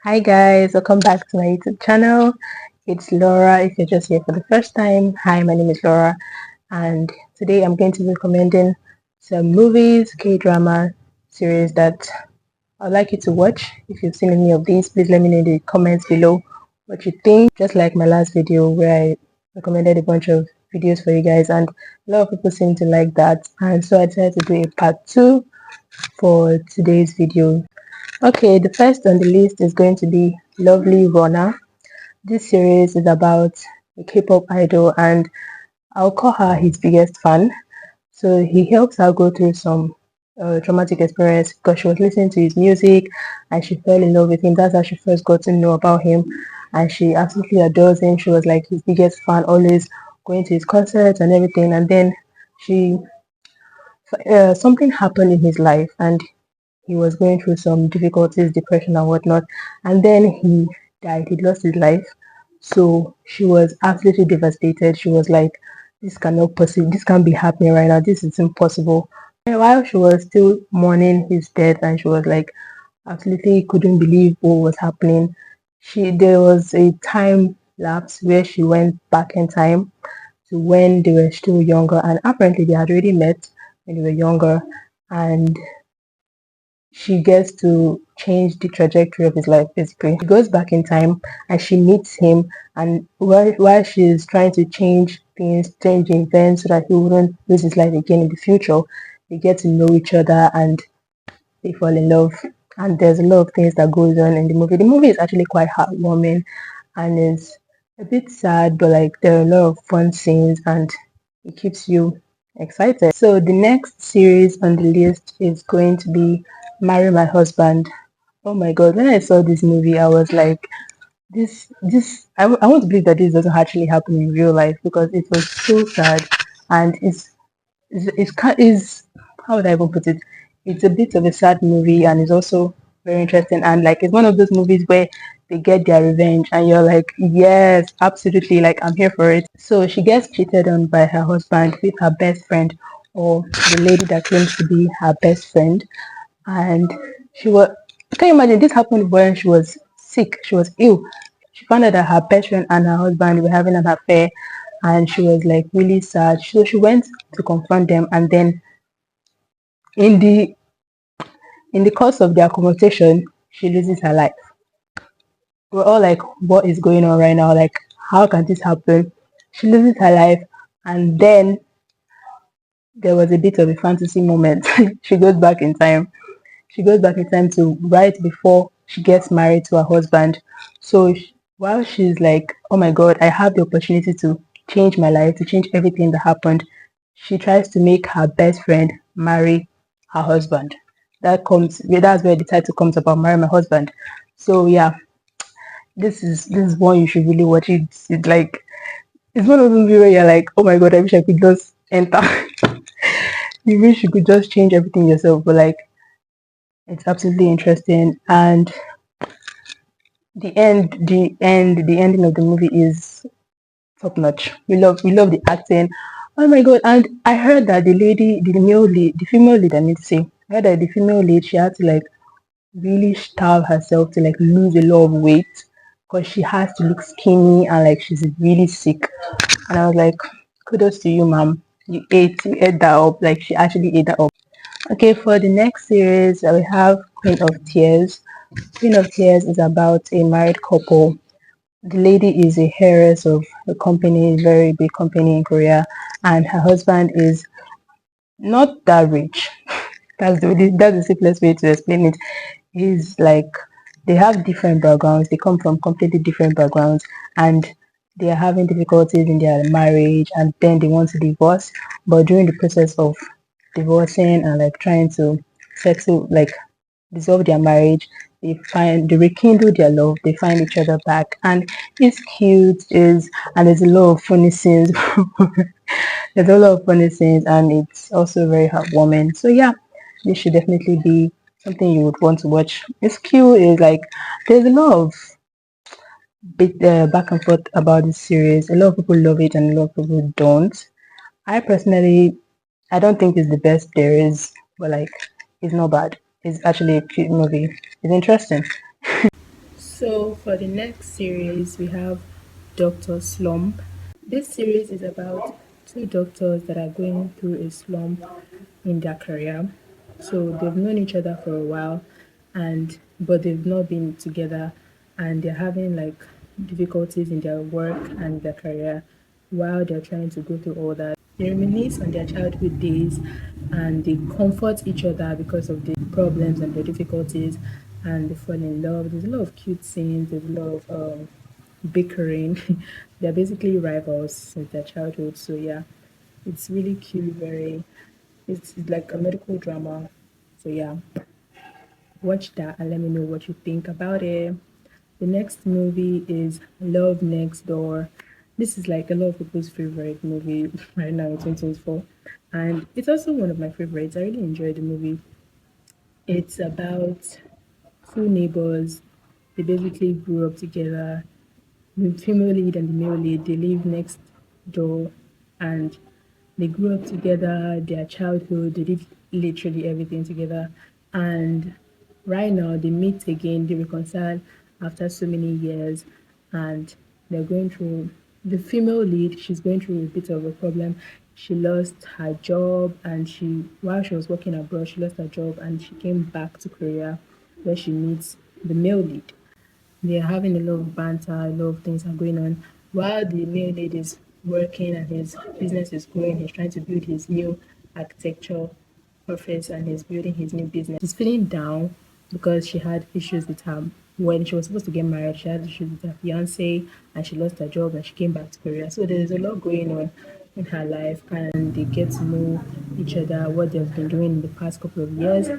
Hi guys, welcome back to my YouTube channel. It's Laura. If you're just here for the first time, hi, my name is Laura, and today I'm going to be recommending some movies, K-drama series that I'd like you to watch. If you've seen any of these, please let me know in the comments below what you think. Just like my last video where I recommended a bunch of videos for you guys, and a lot of people seem to like that, and so I decided to do a part 2 for today's video. Okay, the first on the list is going to be Lovely Runner. This series is about a K-pop idol, and I'll call her his biggest fan. So he helps her go through some traumatic experience because she was listening to his music and she fell in love with him. That's how she first got to know about him, and she absolutely adores him. She was like his biggest fan, always going to his concerts and everything. And then she something happened in his life, and he was going through some difficulties, depression and whatnot, and then he died. He lost his life. So she was absolutely devastated. She was like, this cannot possible, this can't be happening right now, this is impossible. And while she was still mourning his death, and she was like absolutely couldn't believe what was happening, there was a time lapse where she went back in time to when they were still younger, and apparently they had already met when they were younger, and she gets to change the trajectory of his life. Basically, she goes back in time and she meets him, and while she's trying to change things, change events so that he wouldn't lose his life again in the future, they get to know each other and they fall in love. And there's a lot of things that goes on in the movie. The movie is actually quite heartwarming and is a bit sad, but like there are a lot of fun scenes and it keeps you excited. So the next series on the list is going to be Marry My Husband. Oh my god, when I saw this movie, I was like, I want to believe that this doesn't actually happen in real life because it was so sad, and is how would I even put it? It's a bit of a sad movie, and it's also very interesting, and like it's one of those movies where they get their revenge and you're like, yes, absolutely, like I'm here for it. So she gets cheated on by her husband with her best friend, or the lady that claims to be her best friend. And she was, can you imagine, this happened when she was sick, she was ill. She found out that her best friend and her husband were having an affair, and she was like really sad. So she went to confront them, and then in the course of their conversation, she loses her life. We're all like, what is going on right now? Like, how can this happen? She loses her life, and then there was a bit of a fantasy moment. She goes back in time. She goes back in time to right before she gets married to her husband. So while she's like, oh my god, I have the opportunity to change my life, to change everything that happened, she tries to make her best friend marry her husband. That's where the title comes about, Marry My Husband. So yeah, this is one you should really watch. It's like, it's one of those movies where you're like, oh my god, I wish I could just enter. You wish you could just change everything yourself, but like it's absolutely interesting. And the ending of the movie is top notch. We love the acting. Oh my god! And I heard that the female lead, I need to say, I heard that the female lead, she had to like really starve herself to like lose a lot of weight because she has to look skinny and like she's really sick. And I was like, kudos to you, ma'am. You ate that up. Like she actually ate that up. Okay, for the next series, we have Queen of Tears. Queen of Tears is about a married couple. The lady is a heiress of a company, a very big company in Korea, and her husband is not that rich. That's the simplest way to explain it. He's like, they have different backgrounds. They come from completely different backgrounds, and they are having difficulties in their marriage, and then they want to divorce. But during the process of divorcing and like trying to settle, like dissolve their marriage, they rekindle their love, they find each other back, and it's cute, is and there's a lot of funny scenes. There's a lot of funny scenes, and it's also very heartwarming. So yeah, this should definitely be something you would want to watch. It's cute, is like there's a lot of back and forth about this series. A lot of people love it and a lot of people don't. I personally, I don't think it's the best there is, but like it's not bad. It's actually a cute movie. It's interesting. So for the next series, we have Dr. Slump. This series is about two doctors that are going through a slump in their career. So they've known each other for a while, and but they've not been together, and they're having like difficulties in their work and their career while they're trying to go through all that. They reminisce on their childhood days, and they comfort each other because of the problems and the difficulties, and they fall in love. There's a lot of cute scenes. There's a lot of bickering. They're basically rivals since their childhood. So yeah, it's really cute. It's like a medical drama. So yeah, watch that and let me know what you think about it. The next movie is Love Next Door. This is like a lot of people's favorite movie right now in 2024, and it's also one of my favorites. I really enjoyed the movie. It's about two neighbors. They basically grew up together. The female lead and the male lead, they live next door, and they grew up together, their childhood, they did literally everything together. And right now they meet again, they reconcile after so many years, and they're going through, the female lead, she's going through a bit of a problem. She lost her job, and while she was working abroad, she lost her job and she came back to Korea where she meets the male lead. They're having a lot of banter, a lot of things are going on. While the male lead is working and his business is growing, he's trying to build his new architecture office and he's building his new business. She's feeling down because she had issues with her when she was supposed to get married. She had issues with her fiance and she lost her job and she came back to Korea. So there's a lot going on in her life, and they get to know each other, what they've been doing in the past couple of years.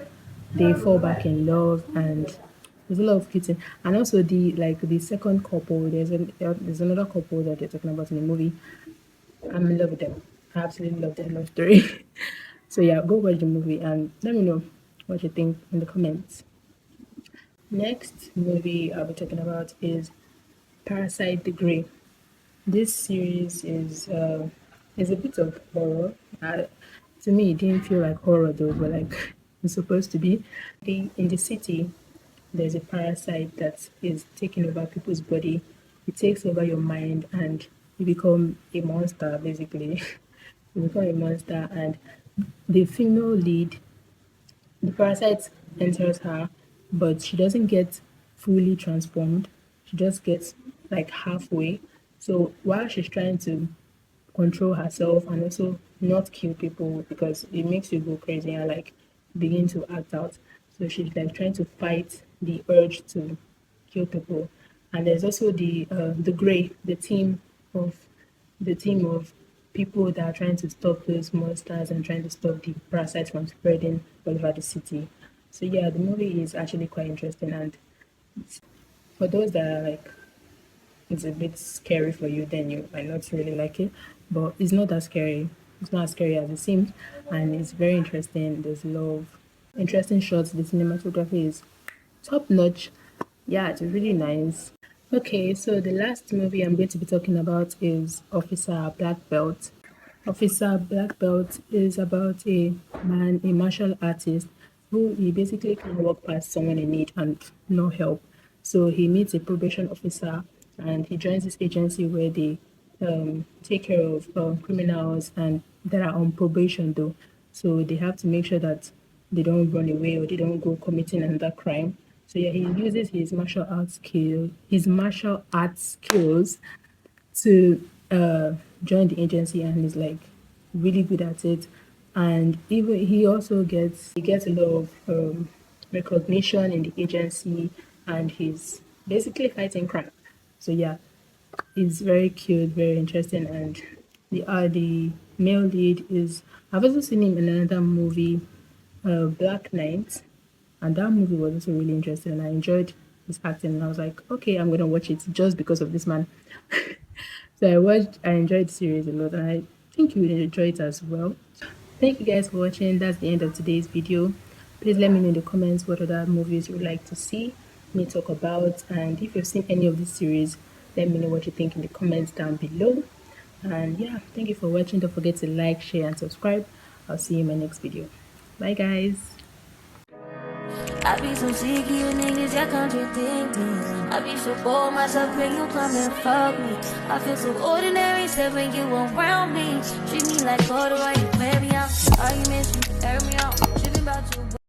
They fall back in love, and there's a lot of kissing. And also the second couple, there's another couple that they're talking about in the movie. I'm in love with them. I absolutely love their love story. So yeah, go watch the movie and let me know what you think in the comments. Next movie I'll be talking about is Parasite the Grey. This series is a bit of horror. To me, it didn't feel like horror though, but like it's supposed to be. In the city, there's a parasite that is taking over people's body. It takes over your mind, and you become a monster. Basically, you become a monster, and the female lead, the parasite enters her, but she doesn't get fully transformed. She just gets like halfway. So while she's trying to control herself and also not kill people because it makes you go crazy and like begin to act out. So she's like trying to fight the urge to kill people. And there's also the Grey, of the team of people that are trying to stop those monsters and trying to stop the parasites from spreading all over the city. So yeah, the movie is actually quite interesting, and for those that are like it's a bit scary for you, then you might not really like it. But it's not that scary. It's not as scary as it seems, and it's very interesting. There's a lot of interesting shots. The cinematography is top notch. Yeah, it's really nice. Okay, so the last movie I'm going to be talking about is Officer Black Belt. Officer Black Belt is about a man, a martial artist, who he basically can walk past someone in need and no help. So he meets a probation officer and he joins this agency where they take care of criminals and that are on probation though. So they have to make sure that they don't run away or they don't go committing another crime. So yeah, he uses his martial arts skills to join the agency, and he's like really good at it. And even he gets a lot of recognition in the agency, and he's basically fighting crime. So yeah, it's very cute, very interesting, and the male lead is, I've also seen him in another movie, Black Knight, and that movie was also really interesting, and I enjoyed his acting. And I was like, okay, I'm gonna watch it just because of this man. So I enjoyed the series a lot, and I think you will enjoy it as well. Thank you guys for watching. That's the end of today's video. Please let me know in the comments what other movies you would like to see me talk about, and if you've seen any of this series, let me know what you think in the comments down below. And yeah, thank you for watching. Don't forget to like, share, and subscribe. I'll see you in my next video. Bye guys. I be so sick, you niggas, y'all contradicting. I be so bold myself when you come and fuck me. I feel so ordinary, said when you around me. Treat me like water while you marry